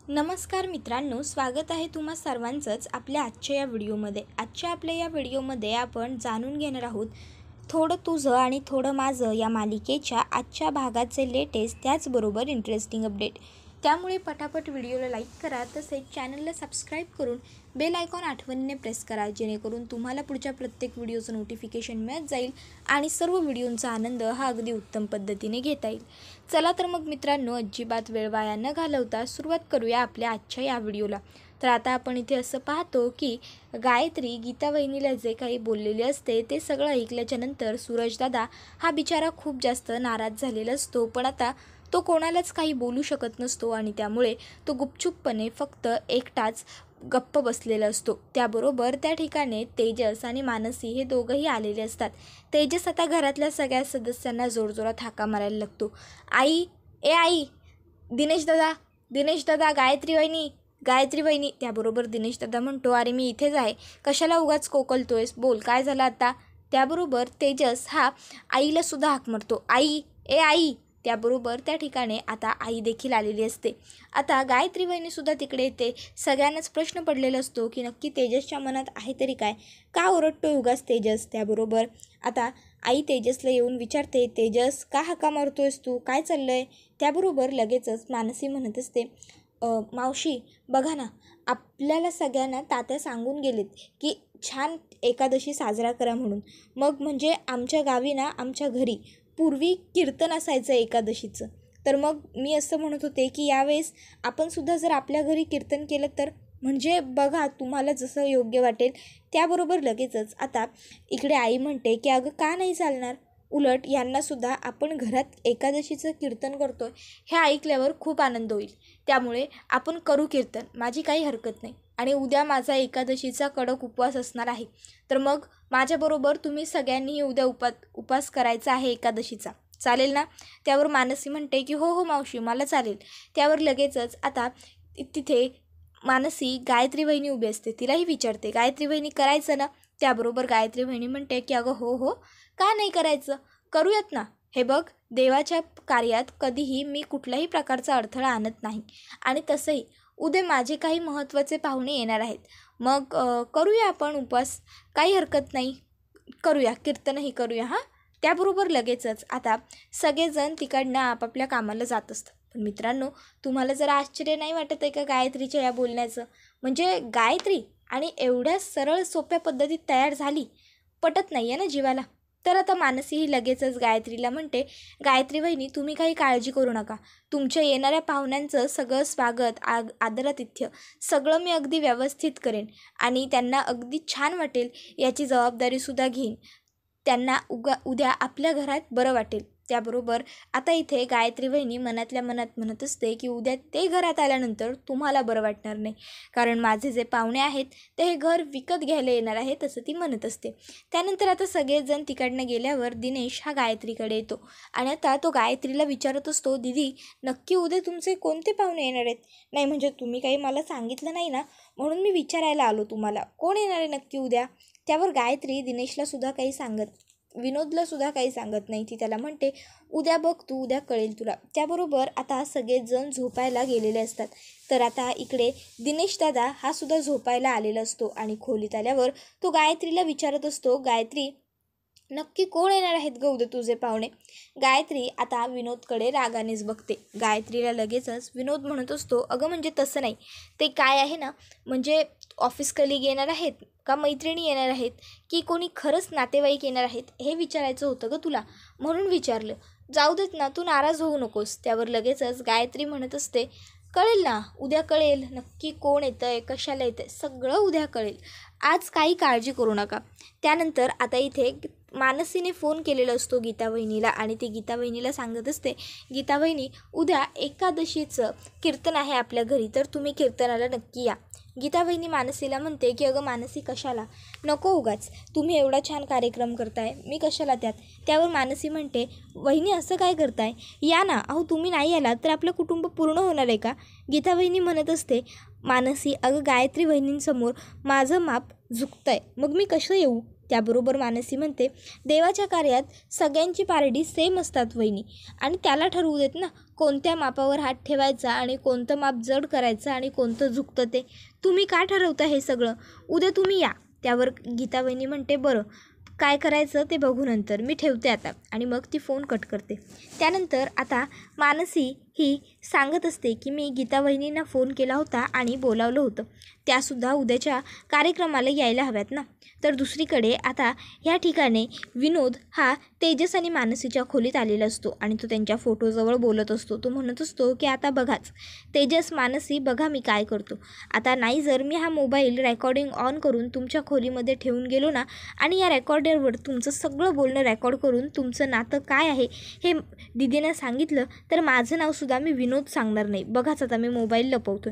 नमस्कार मित्रांनो, स्वागत आहे तुम्हा सर्वांचंच आपल्या आजच्या या व्हिडिओमध्ये. आजच्या आपल्या या व्हिडिओमध्ये आपण जाणून घेणार आहोत थोडं तुझं आणि थोडं माझं या मालिकेच्या आजच्या भागाचे लेटेस्ट त्याचबरोबर इंटरेस्टिंग अपडेट. त्यामुळे पटापट व्हिडिओला लाईक करा, तसेच चॅनलला सबस्क्राईब करून बेल आयकॉन आठवणीने प्रेस करा, जेणेकरून तुम्हाला पुढच्या प्रत्येक व्हिडिओचं नोटिफिकेशन मिळत जाईल आणि सर्व व्हिडिओंचा आनंद हा अगदी उत्तम पद्धतीने घेता येईल. चला तर मग मित्रांनो, अजिबात वेळ वाया न घालवता सुरुवात करूया आपल्या आजच्या या व्हिडिओला. तर आता आपण इथे असं पाहतो की गायत्री गीता वहिनीला जे काही बोललेले असते ते सगळं ऐकल्याच्या नंतर सूरजदादा हा बिचारा खूप जास्त नाराज झालेला असतो. पण आता तो कोणालाच काही बोलू शकत नसतो आणि त्यामुळे तो गुपचूपपणे फक्त एकटाच गप्प बसलेला असतो. त्याबरोबर त्या ठिकाणी तेजस आणि मानसी हे दोघंही आलेले असतात. तेजस आता घरातल्या सगळ्या सदस्यांना जोरजोरात हाका मारायला लागतो. आई, ए आई, दिनेश दादा, गायत्री वहिनी. त्याबरोबर दिनेश दादा म्हणतो, अरे मी इथेच आहे, कशाला उगाच कोकलतोयस, बोल काय झालं आता. त्याबरोबर तेजस हा आईला सुद्धा हाक मारतो, आई, ए आई. त्याबरोबर त्या ठिकाणी आता आई देखील आलेली असते. आता गायत्री वहिनीसुद्धा तिकडे येते. सगळ्यांनाच प्रश्न पडलेला असतो की नक्की तेजसच्या मनात आहे तरी काय, का ओरडतो उगाच तेजस. त्याबरोबर आता आई तेजसला येऊन विचारते, तेजस का हाका मारतोयस तू, काय चाललं आहे. त्याबरोबर लगेचच मानसी म्हणत असते, मावशी बघा ना, आपल्याला सगळ्यांना तात्या सांगून गेलेत की छान एकादशी साजरा करा म्हणून. मग म्हणजे आमच्या गावी ना, आमच्या घरी पूर्वी कीर्तन असायचं एकादशीचं. तर मग मी असं म्हणत होते की यावेळेस आपणसुद्धा जर आपल्या घरी कीर्तन केलं तर, म्हणजे बघा तुम्हाला जसं योग्य वाटेल. त्याबरोबर लगेचच आता इकडे आई म्हणते की अगं का नाही चालणार, उलट यांनासुद्धा आपण घरात एकादशीचं कीर्तन करतो आहे हे ऐकल्यावर खूप आनंद होईल. त्यामुळे आपण करू कीर्तन, माझी काही हरकत नाही. आणि उद्या माझा एकादशीचा कडक उपवास असणार आहे, तर मग माझ्याबरोबर तुम्ही सगळ्यांनीही उद्या उपास करायचा आहे एकादशीचा, चालेल ना. त्यावर मानसी म्हणते की हो मावशी, मला चालेल. त्यावर लगेचच आता तिथे मानसी गायत्री वहिनी उभी असते, तिलाही विचारते, गायत्री वहिनी करायचं ना. त्याबरोबर गायत्री वहिनी म्हणते की अगं हो, का नाही करायचं, करूयात ना. हे बघ, देवाच्या कार्यात कधीही मी कुठल्याही प्रकारचा अडथळा आणत नाही. आणि तसंही उद्या माझे काही महत्त्वाचे पाहुणे येणार आहेत, मग करूया आपण उपवास, काही हरकत नाही, करूया कीर्तनही करूया हां. त्याबरोबर लगेचच आता सगळेजण तिकडनं आपापल्या कामाला जात असतात. पण मित्रांनो, तुम्हाला जरा आश्चर्य नाही वाटत आहे का गायत्रीच्या या बोलण्याचं. म्हणजे गायत्री आणि एवढ्या सरळ सोप्या पद्धतीत तयार झाली, पटत नाही आहे ना जीवाला. तर आता मानसीही लगेचच गायत्रीला म्हणते, गायत्री वहिनी तुम्ही काही काळजी करू नका, तुमच्या येणाऱ्या पाहुण्यांचं सगळं स्वागत आदरातिथ्य सगळं मी अगदी व्यवस्थित करेन आणि त्यांना अगदी छान वाटेल याची जबाबदारीसुद्धा घेईन. त्यांना उद्या आपल्या घरात बरं वाटेल. त्याबरोबर आता इथे गायत्री वहिनी मनातल्या मनात म्हणत असते की उद्या ते घरात आल्यानंतर तुम्हाला बरं वाटणार नाही, कारण माझे जे पाहुणे आहेत ते हे घर विकत घ्यायला येणार आहेत, असं ती म्हणत असते. त्यानंतर आता सगळेजण तिकडनं गेल्यावर दिनेश हा गायत्रीकडे येतो आणि आता तो गायत्रीला विचारत असतो, दीदी नक्की उद्या तुमचे कोणते पाहुणे येणार आहेत. नाही म्हणजे तुम्ही काही मला सांगितलं नाही ना, म्हणून मी विचारायला आलो तुम्हाला, कोण येणार आहे नक्की उद्या. त्यावर गायत्री दिनेशला सुद्धा काही विनोदला सुद्धा काही सांगत नाही. ती त्याला म्हणते, उद्या बघ तू, उद्या कळेल तुला. त्याबरोबर आता सगळेजण झोपायला गेलेले असतात. तर आता इकडे दिनेश दादा हा सुद्धा झोपायला आलेला असतो आणि खोलीत आल्यावर तो गायत्रीला विचारत असतो, गायत्री नक्की कोण येणार आहेत ग उद्या तुझे पाहुणे. गायत्री आता विनोदकडे रागानेच बघते. गायत्रीला लगेचच विनोद म्हणत असतो, अगं म्हणजे तसं नाही, ते काय आहे ना, म्हणजे ऑफिस कलीग येणार आहेत का, मैत्रिणी येणार आहेत की कोणी खरंच नातेवाईक येणार आहेत, हे विचारायचं होतं ग तुला, म्हणून विचारलं. जाऊ देत ना, तू नाराज होऊ नकोस. त्यावर लगेचच गायत्री म्हणत असते, कळेल ना, उद्या कळेल नक्की कोण येतं आहे, कशाला येतं आहे, सगळं उद्या कळेल, आज काही काळजी करू नका. त्यानंतर आता इथे मानसीने फोन केलेला असतो गीता वहिनीला आणि ती गीता वहिनीला सांगत असते, गीता वहिनी उद्या एकादशीचं कीर्तन आहे आपल्या घरी, तर तुम्ही कीर्तनाला नक्की या. गीता वहिनी मानसीला म्हणते की अगं मानसी कशाला, नको उगाच, तुम्ही एवढा छान कार्यक्रम करताय, मी कशाला त्यात. त्यावर मानसी म्हणते, वहिनी असं काय करताय, या ना, अहो तुम्ही नाही आलात तर आपलं कुटुंब पूर्ण होणार आहे का. गीता वहिनी म्हणत असते, मानसी अगं गायत्री वहिनींसमोर माझं माप झुकतं आहे, मग मी कसं येऊ. त्याबरोबर मानसी म्हणते, देवाच्या कार्यात सगळ्यांची पारडी सेम असतात वहिनी, आणि त्याला ठरवू देत ना कोणत्या मापावर हात ठेवायचा आणि कोणतं माप जड करायचं आणि कोणतं झुकतं ते. तुम्ही काय ठरवता हे सगळं? उद्या तुम्ही या. त्यावर गीता वहिनी म्हणते, बरं काय करायचं ते बघू नंतर, मी ठेवते आता. आणि मग ती फोन कट करते. त्यानंतर आता मानसी ही सांगत असते की मी गीता वहिनींना फोन केला होता आणि बोलावलं होतं, त्यासुद्धा उद्याच्या कार्यक्रमाला यायला हव्यात ना. तर दुसरीकडे आता ह्या ठिकाणी विनोद हा तेजस आणि मानसीच्या खोलीत आलेला असतो आणि तो त्यांच्या फोटोजवळ बोलत असतो. तो म्हणत असतो की आता बघाच तेजस, मानसी, बघा मी काय करतो. आता नाही जर मी हा मोबाईल रेकॉर्डिंग ऑन करून तुमच्या खोलीमध्ये ठेवून गेलो ना आणि या रेकॉर्डरवर तुमचं सगळं बोलणं रेकॉर्ड करून तुमचं नातं काय आहे हे दीदीनं सांगितलं तर माझं नावसुद्धा मी विनोद सांगणार नाही. बघाच आता मी मोबाईल लपवतो.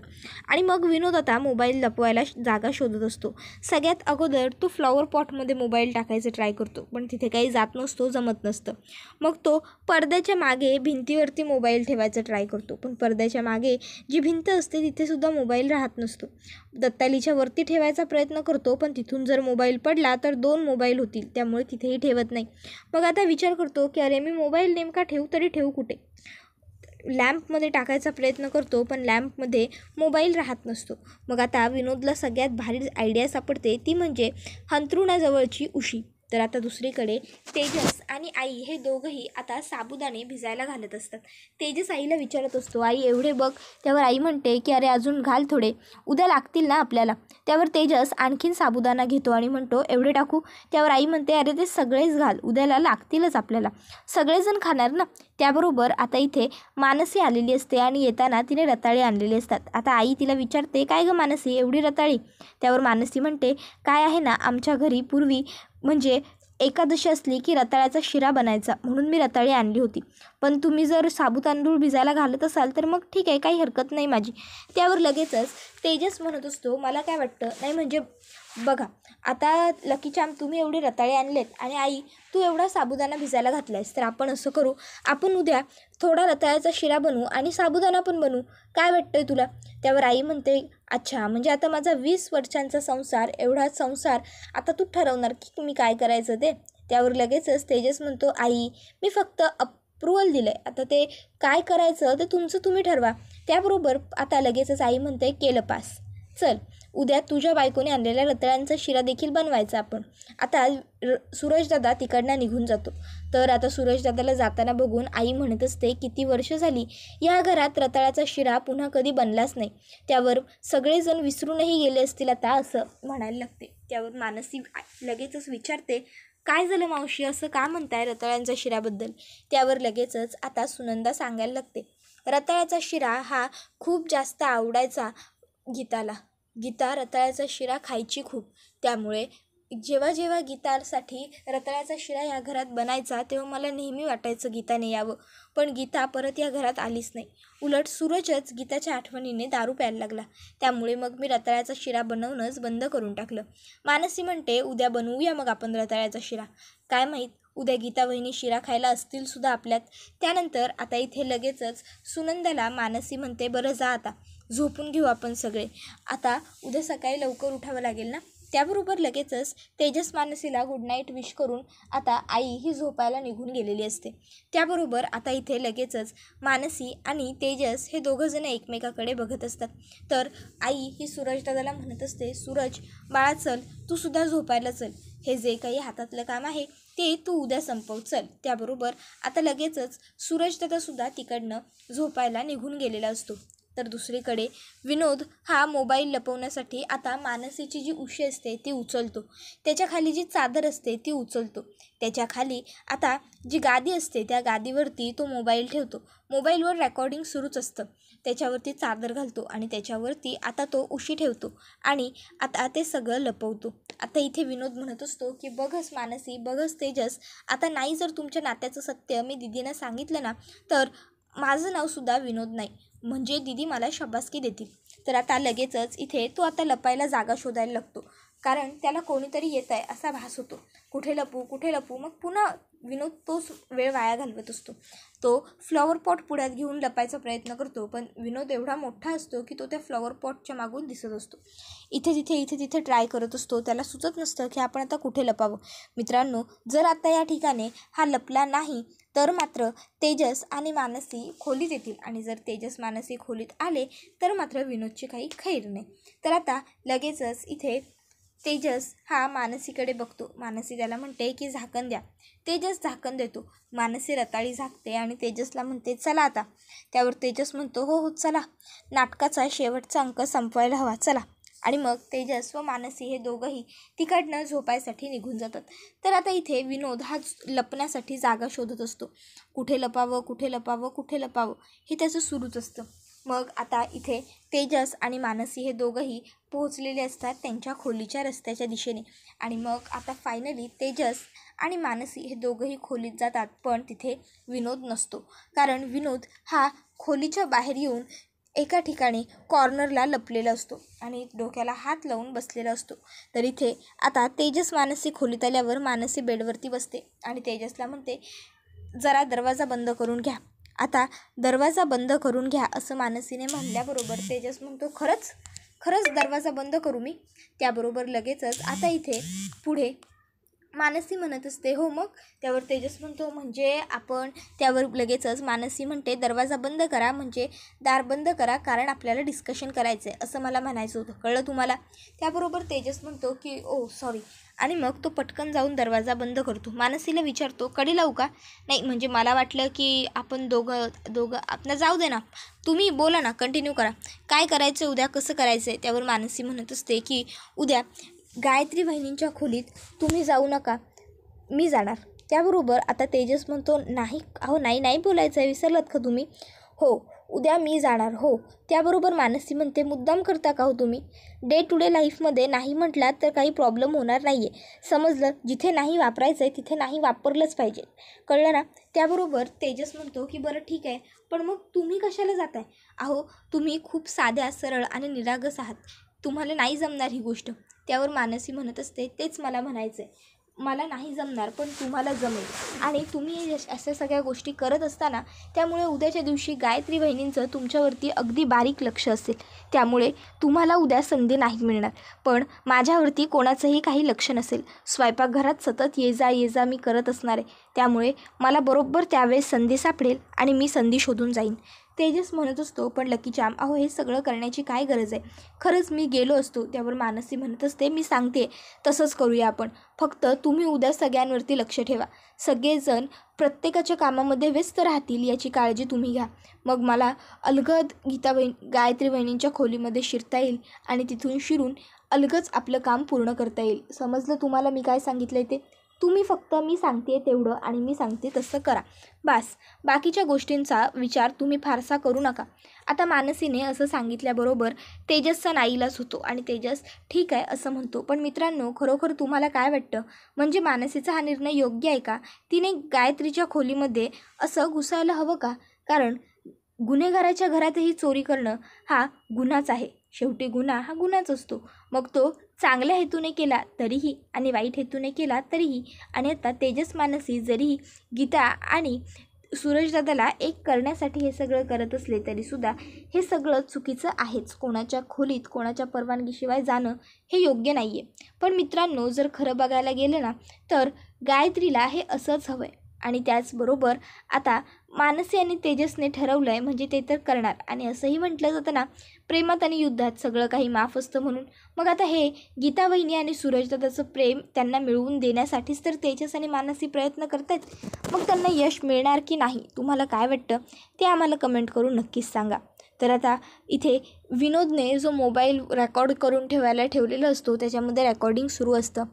आणि मग विनोद आता मोबाईल लपवायला जागा शोधत असतो. सगळ्यात अगोदर तो फ्लॉवर पॉटमध्ये मोबाईल टाकायचं ट्राय करतो, पण तिथे काही जात नसतो, जमत नसतं. मग तो पडद्याच्या मागे भिंतीवरती मोबाईल ठेवायचा ट्राय करतो, पण पडद्याच्या मागे जी भिंत असते तिथेसुद्धा मोबाईल राहत नसतो. दत्तालीच्या वरती ठेवायचा प्रयत्न करतो, पण तिथून जर मोबाईल पडला तर 2 मोबाईल होतील, त्यामुळे तिथेही ठेवत नाही. मग आता विचार करतो की अरे मी मोबाईल नेमका ठेवू तरी ठेवू कुठे. लॅम्पमध्ये टाकायचा प्रयत्न करतो, पण लॅम्पमध्ये मोबाईल राहत नसतो. मग आता विनोदला सगळ्यात भारी आयडिया सापडते, ती म्हणजे अंथरुणाजवळची उशी. तर आता दुसरीकडे तेजस आणि आई हे दोघंही आता साबुदाणे भिजायला घालत असतात. तेजस आईला विचारत असतो, आई एवढे बघ. त्यावर आई म्हणते की अरे अजून घाल थोडे, उद्या लागतील ना आपल्याला. त्यावर तेजस आणखीन साबुदाणा घेतो आणि म्हणतो एवढे टाकू. त्यावर आई म्हणते अरे ते सगळेच घाल, उद्याला लागतीलच आपल्याला, सगळेजण खाणार ना. त्याबरोबर आता इथे मानसी आलेली असते आणि येताना तिने रताळे आणलेले असतात. आता आई तिला विचारते, काय गं मानसी एवढी रताळी? त्यावर मानसी म्हणते, काय आहे ना आमच्या घरी पूर्वी म्हणजे एकादशी असली की रताळ्याचा शिरा बनायचा, म्हणून मी रताळी आणली होती. पण तुम्ही जर साबू तांदूळ भिजायला घालत असाल तर मग ठीक आहे, काही हरकत नाही माझी. त्यावर लगेचच तेजस म्हणत असतो, मला काय वाटतं नाही म्हणजे बघा आता लकी चाम तुम्ही एवढे रताळे आणलेत आणि आई तू एवढा साबुदाणा भिजायला घातलायस, तर आपण असं करू, आपण उद्या थोडा रताळ्याचा शिरा बनवू आणि साबुदाणा पण बनवू, काय वाटतंय तुला? त्यावर आई म्हणते, अच्छा म्हणजे आता माझा 20 वर्षांचा संसार, एवढा संसार आता तू ठरवणार की मी काय करायचं ते. त्यावर लगेचच तेजस म्हणतो, आई मी फक्त अप्रूव्हल दिलं आहे, आता ते काय करायचं ते तुमचं तुम्ही ठरवा. त्याबरोबर आता लगेचच आई म्हणते, केलं पास, चल उद्या तुझ्या बायकोने आणलेल्या रताळ्यांचा शिरा देखील बनवायचा आपण. आता सूरजदादा तिकडनं निघून जातो. तर आता सूरजदादाला जाताना बघून आई म्हणत असते, किती वर्ष झाली या घरात रताळ्याचा शिरा पुन्हा कधी बनलाच नाही. त्यावर सगळेजण विसरूनही गेले असतील आता, असं म्हणायला लागते. त्यावर मानसी लगेचच विचारते, काय झालं मावशी, असं का म्हणताय रताळ्यांच्या शिऱ्याबद्दल? त्यावर लगेचच आता सुनंदा सांगायला लागते, रताळ्याचा शिरा हा खूप जास्त आवडायचा गीताला. गीता रताळ्याचा शिरा खायची खूप, त्यामुळे जेव्हा जेव्हा गीतासाठी रताळ्याचा शिरा या घरात बनायचा तेव्हा मला नेहमी वाटायचं गीताने यावं, पण गीता परत या घरात आलीच नाही. उलट सूरजच गीताच्या आठवणीने दारू प्यायला लागला, त्यामुळे मग मी रताळ्याचा शिरा बनवणंच बंद करून टाकलं. मानसी म्हणते, उद्या बनवूया मग आपण रताळ्याचा शिरा, काय माहीत उद्या गीता वहिनी शिरा खायला असतील सुद्धा आपल्यात. त्यानंतर आता इथे लगेचच सुनंदाला मानसी म्हणते, बरं जा आता झोपून घेऊ आपण सगळे, आता उद्या सकाळी लवकर उठावं लागेल ना. त्याबरोबर लगेचच तेजस मानसीला गुड नाईट विश करून आता आई ही झोपायला निघून गेलेली असते. त्याबरोबर आता इथे लगेचच मानसी आणि तेजस हे दोघंजण एकमेकाकडे बघत असतात. तर आई ही सूरजदादाला म्हणत असते, सूरज बाळा चल तू सुद्धा झोपायला चल, हे जे काही हातातलं काम आहे ते तू उद्या संपव चल. त्याबरोबर आता लगेचच सूरजदादासुद्धा तिकडनं झोपायला निघून गेलेला असतो. तर दुसरीकडे विनोद हा मोबाईल लपवण्यासाठी आता मानसीची जी उशी असते ती उचलतो, त्याच्या खाली जी चादर असते ती उचलतो, त्याच्या खाली आता जी गादी असते त्या गादीवरती तो मोबाईल ठेवतो. मोबाईलवर रेकॉर्डिंग सुरूच असतं, त्याच्यावरती चादर घालतो आणि त्याच्यावरती आता तो उशी ठेवतो आणि आता ते सगळं लपवतो. आता इथे विनोद म्हणत असतो की बघच मानसी, बघच तेजस, आता नाही जर तुमच्या नात्याचं सत्य मी दीदींना सांगितलं ना तर माझं नावसुद्धा विनोद नाही, म्हणजे दीदी मला शाबासकी देतील. तर आता लगेचच इथे तो आता लपायला जागा शोधायला लागतो, कारण त्याला कोणीतरी येत आहे असा भास होतो. कुठे लपू कुठे लपू, मग पुन्हा विनोद तोच वेळ वाया घालवत असतो. तो फ्लॉवर पॉट पुढ्यात घेऊन लपायचा प्रयत्न करतो, पण विनोद एवढा मोठा असतो की तो त्या फ्लॉवर पॉटच्या मागून दिसत असतो. इथे तिथे ट्राय करत असतो. त्याला सुचत नसतं की आपण आता कुठे लपावं. मित्रांनो, जर आता या ठिकाणी हा लपला नाही तर मात्र तेजस आणि मानसी खोलीत येतील, आणि जर तेजस मानसी खोलीत आले तर मात्र विनोदची काही खैर नाही. तर आता लगेचच इथे तेजस हा मानसीकडे बघतो. मानसी त्याला म्हणते की झाकण द्या. तेजस झाकण देतो. मानसी रताळी झाकते आणि तेजसला म्हणते चला आता. त्यावर तेजस म्हणतो हो हो चला, नाटकाचा शेवटचा अंक संपवायला हवा, चला. आणि मग तेजस व मानसी हे दोघंही तिकडनं झोपायसाठी निघून जातात. तर आता इथे विनोद हा लपण्यासाठी जागा शोधत असतो. कुठे लपावं कुठे लपावं कुठे लपावं हे त्याचं सुरूच असतं. मग आता इथे तेजस आणि मानसी हे दोघंही पोहोचलेले असतात त्यांच्या खोलीच्या रस्त्याच्या दिशेने. आणि मग आता फायनली तेजस आणि मानसी हे दोघंही खोलीत जातात, पण तिथे विनोद नसतो. कारण विनोद हा खोलीच्या बाहेर येऊन एका ठिकाणी कॉर्नरला लपलेला असतो आणि डोक्याला हात लावून बसलेला असतो. तर इथे आता तेजस मानसी खोलीत आल्यावर मानसी बेडवरती बसते आणि तेजसला म्हणते जरा दरवाजा बंद करून घ्या. आता दरवाजा बंद करून घ्या असं मानसीने म्हणल्याबरोबर तेजस म्हणतो खरंच दरवाजा बंद करू मी. त्याबरोबर लगेचच आता इथे पुढे मानसी म्हणत असते हो मग. त्यावर तेजस म्हणतो म्हणजे आपण. त्यावर लगेचच मानसी म्हणते दरवाजा बंद करा, म्हणजे दार बंद करा, कारण आपल्याला डिस्कशन करायचं आहे असं मला म्हणायचं होतं, कळलं तुम्हाला. त्याबरोबर तेजस म्हणतो की ओ सॉरी, आणि मग तो पटकन जाऊन दरवाजा बंद करतो. मानसीला विचारतो कडी लावू का. नाही म्हणजे मला वाटलं की आपण दोघं आपण जाऊ दे ना, तुम्ही बोला ना, कंटिन्यू करा, काय करायचं उद्या, कसं करायचं आहे. त्यावर मानसी म्हणत असते की उद्या गायत्री वहिनींच्या खोलीत तुम्ही जाऊ नका, मी जाणार. त्याबरोबर आता तेजस म्हणतो नाही अहो नाही बोलायचं आहे, विसरलात का तुम्ही. हो उद्या मी जाणार हो. त्याबरोबर मानसी म्हणते मुद्दाम करता का हो तुम्ही. डे टू डे लाईफमध्ये नाही म्हटलात तर काही प्रॉब्लेम होणार नाही आहे, समजलं. जिथे नाही वापरायचं आहे तिथे नाही वापरलंच पाहिजे, कळलं ना. त्याबरोबर तेजस म्हणतो की बरं ठीक आहे, पण मग तुम्ही कशाला जाताय. अहो तुम्ही खूप साध्या सरळ आणि निरागस आहात, तुम्हाला नाही जमणार ही गोष्ट. त्यावर मानसी म्हणत असते तेच मला म्हणायचं आहे, मला नाही जमणार पण तुम्हाला जमेल, आणि तुम्ही अशा सगळ्या गोष्टी करत असताना त्यामुळे उद्याच्या दिवशी गायत्री वहिनींचं तुमच्यावरती अगदी बारीक लक्ष असेल, त्यामुळे तुम्हाला उद्या संधी नाही मिळणार. पण माझ्यावरती कोणाचंही काही लक्ष नसेल, स्वयंपाकघरात सतत ये जा मी करत असणार आहे, त्यामुळे मला बरोबर त्यावेळेस संधी सापडेल आणि मी संधी शोधून जाईन. तेजस म्हणत असतो पण लकी चार्म अहो हे सगळं करण्याची काय गरज आहे, खरंच मी गेलो असतो. त्यावर मानसी म्हणत असते मी सांगते तसंच करूया आपण, फक्त तुम्ही उद्या सगळ्यांवरती लक्ष ठेवा, सगळेजण प्रत्येकाच्या कामामध्ये व्यस्त राहतील याची काळजी तुम्ही घ्या. मग मला अलगद गायत्री वहिनींच्या खोलीमध्ये शिरता येईल आणि तिथून शिरून अलगच आपलं काम पूर्ण करता येईल, समजलं तुम्हाला मी काय सांगितलं ते. तुम्ही फक्त मी सांगते तेवढं आणि मी सांगते तसं करा, बस. बाकीच्या गोष्टींचा विचार तुम्ही फारसा करू नका. आता मानसीने असं सांगितल्याबरोबर तेजसचा नाईलाज होतो आणि तेजस ठीक आहे असं म्हणतो. पण मित्रांनो, खरोखर तुम्हाला काय वाटतं, म्हणजे मानसीचा हा निर्णय योग्य आहे का. तिने गायत्रीच्या खोलीमध्ये असं घुसायला हवं का. कारण गुन्हेगाराच्या घरातही चोरी करणं हा गुन्हाच आहे, शेवटी गुन्हा हा गुन्हाच असतो, मग तो चांगल्या हेतूने केला तरीही आणि वाईट हेतूने केला तरीही. आणि आता तेजस मानसी जरी गीता आणि सूरजदादाला एक करण्यासाठी हे सगळं करत असले तरीसुद्धा हे सगळं चुकीचं आहेच. कोणाच्या खोलीत कोणाच्या परवानगीशिवाय जाणं हे योग्य नाही आहे. पण मित्रांनो, जर खरं बघायला गेलं ना तर गायत्रीला हे असंच हवं आहे. आणि त्याचबरोबर आता मानसी आणि तेजसने ठरवलं आहे म्हणजे ते तर करणार. आणि असंही म्हटलं जातं ना, प्रेमात आणि युद्धात सगळं काही माफ असतं म्हणून. मग आता हे गीता वहिनी आणि सूरजदादाचं प्रेम त्यांना मिळवून देण्यासाठीच तर तेजस आणि मानसी प्रयत्न करत आहेत. मग त्यांना यश मिळणार की नाही, तुम्हाला काय वाटतं ते आम्हाला कमेंट करून नक्कीच सांगा. तर आता इथे विनोदने जो मोबाईल रेकॉर्ड करून ठेवलेला असतो त्याच्यामध्ये रेकॉर्डिंग सुरू असतं.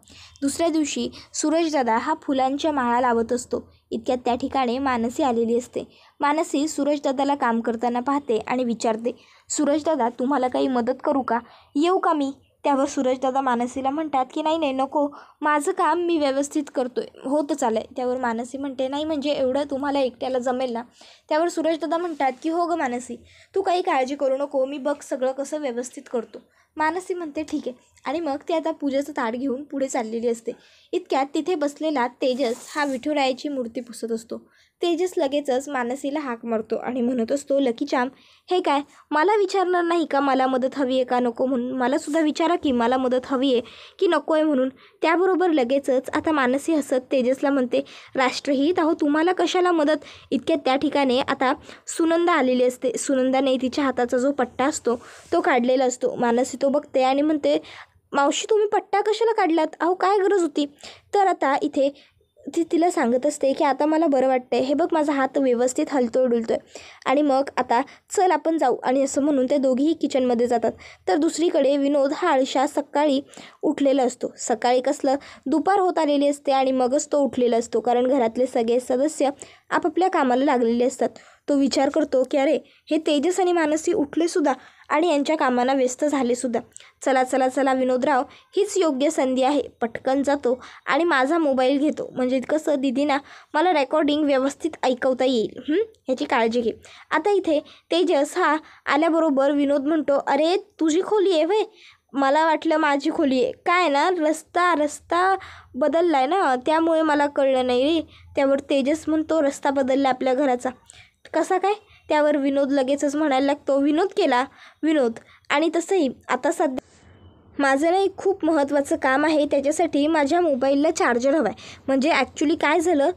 दुसऱ्या दिवशी सूरजदादा हा फुलांच्या माळा लावत असतो. इतक्यात त्या ठिकाणी मानसी आलेली असते. मानसी सूरजदादाला काम करताना पाहते आणि विचारते, सूरजदादा तुम्हाला काही मदत करू का, येऊ का मी. त्यावर सूरजदादा मानसीला म्हणतात की नाही नाही नको, माझं काम मी व्यवस्थित करतोय, होतं चालय. त्यावर मानसी म्हणते नाही म्हणजे एवढं तुम्हाला एकट्याला जमेल ना. त्यावर सूरजदादा म्हणतात की हो गं मानसी, तू काही काळजी करू नको, मी बघ सगळं कसं व्यवस्थित करतो. मानसी म्हणते ठीक आहे. आणि मग ती आता पूजेचं ताट घेऊन पुढे चाललेली असते. इतक्यात तिथे बसलेला तेजस हा विठुरायाची मूर्ती पुसत असतो. तेजस लगेचच मानसीला हाक मारतो आणि म्हणत असतो, लकी चाम, हे काय, मला विचारणार नाही का मला मदत हवी आहे का नको म्हणून? मला सुद्धा विचारा की मला मदत हवी आहे की नको आहे म्हणून. त्याबरोबर लगेचच आता मानसी हसत तेजसला म्हणते, राष्ट्रहित अहो तुम्हाला कशाला मदत. इतक्यात त्या ठिकाणी आता सुनंदा आलेली असते. सुनंदाने तिच्या हाताचा जो पट्टा असतो तो काढलेला असतो. मानसी तो बघते आणि म्हणते, मावशी तुम्ही पट्टा कशाला काढलात, अहो काय गरज होती. तर आता इथे ती तिला सांगत असते की आता मला बरं वाटतंय, हे बघ माझा हात व्यवस्थित हलतोय डुलतोय. आणि मग आता चल आपण जाऊ, आणि असं म्हणून ते दोघीही किचनमध्ये जातात. तर दुसरीकडे विनोद हा आळशा सकाळी उठलेला असतो. सकाळी कसलं दुपार होत आलेली असते आणि मगच तो उठलेला असतो, कारण घरातले सगळे सदस्य आपापल्या कामाला लागलेले असतात. तो विचार करतो की अरे हे तेजस आणि मानसी उठले सुद्धा आणि यांच्या कामांना व्यस्त झाले सुद्धा. चला चला चला विनोदराव, हीच योग्य संधी आहे. पटकन जातो आणि माझा मोबाईल घेतो, म्हणजे कसं दीदींना मला रेकॉर्डिंग व्यवस्थित ऐकवता येईल, ह्याची काळजी घे. आता इथे तेजस हा आल्याबरोबर विनोद म्हणतो, अरे तुझी खोली आहे व्हय, मला वाटलं माझी खोली आहे. काय ना रस्ता बदलला आहे ना, त्यामुळे मला कळलं नाही रे. त्यावर तेजस म्हणतो, रस्ता बदलला आपल्या घराचा, कसा काय. त्यावर विनोद लगेचच म्हणायला लागतो, विनोद केला विनोद. आणि तसंही आता सध्या माझं ना एक खूप महत्त्वाचं काम आहे, त्याच्यासाठी माझ्या मोबाईलला चार्जर हवा आहे. म्हणजे ॲक्च्युली काय झालं,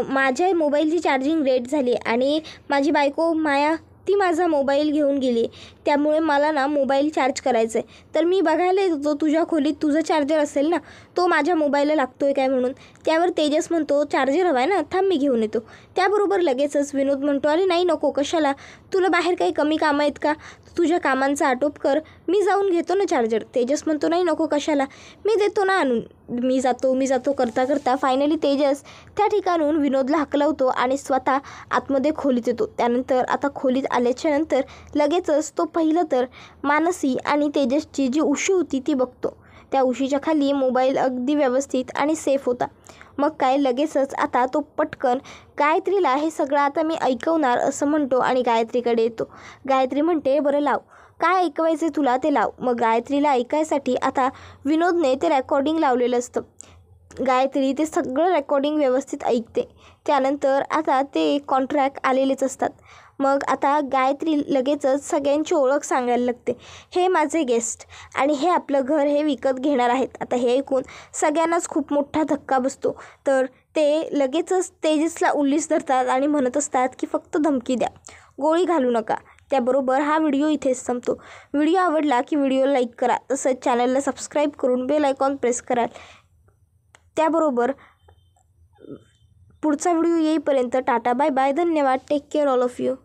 माझ्या मोबाईलची चार्जिंग रेट झाली आणि माझी बायको माया ती माझा मोबाईल घेऊन गेली, त्यामुळे मला ना मोबाईल चार्ज करायचा आहे. तर मी बघायला येत होतो तुझ्या खोलीत तुझं चार्जर असेल ना, तो माझ्या मोबाईलला लागतो आहे काय म्हणून. त्यावर तेजस म्हणतो, चार्जर हवा आहे ना, थांब मी घेऊन येतो. त्याबरोबर लगेचच विनोद म्हणतो, अरे नाही नको, कशाला, तुला बाहेर काही कमी कामं आहेत का, तुझ्या कामांचा आटोप कर, मी जाऊन घेतो ना चार्जर. तेजस म्हणतो, नाही नको, कशाला, मी देतो ना आणून. मी जातो करता करता फायनली तेजस त्या ठिकाणून विनोदला हकलवतो आणि स्वतः आतमध्ये खोलीत येतो. त्यानंतर आता खोलीत आल्याच्या नंतर लगेचच तो पहिलं तर मानसी आणि तेजसची जी उशी होती ती बघतो. त्या उशीच्या खाली मोबाईल अगदी व्यवस्थित आणि सेफ होता. मग काय लगेचच आता तो पटकन गायत्रीला हे सगळं आता मी ऐकवणार असं म्हणतो आणि गायत्रीकडे येतो. गायत्री म्हणते, बरं लाव, काय ऐकवायचे तुला ते लाव. मग गायत्रीला ऐकायसाठी आता विनोदने ते रेकॉर्डिंग लावलेलं असतं. गायत्री ते सगळं रेकॉर्डिंग व्यवस्थित ऐकते. त्यानंतर आता ते कॉन्ट्रॅक्ट आलेलेच असतात. मग आता गायत्री लगेचच सगळ्यांची ओळख सांगायला लागते, हे माझे गेस्ट आणि हे आपलं घर हे विकत घेणार आहेत. आता हे ऐकून सगळ्यांनाच खूप मोठा धक्का बसतो. तर ते लगेचच तेजसला उल्लीस धरतात आणि म्हणत असतात की फक्त धमकी द्या, गोळी घालू नका. त्याबरोबर हा व्हिडिओ इथेच संपतो. व्हिडिओ आवडला की व्हिडिओ लाईक करा, तसंच चॅनलला सबस्क्राईब करून बेल आयकॉन प्रेस कराल. त्याबरोबर पुढचा व्हिडिओ येईपर्यंत टाटा बाय बाय, धन्यवाद, take care all of you.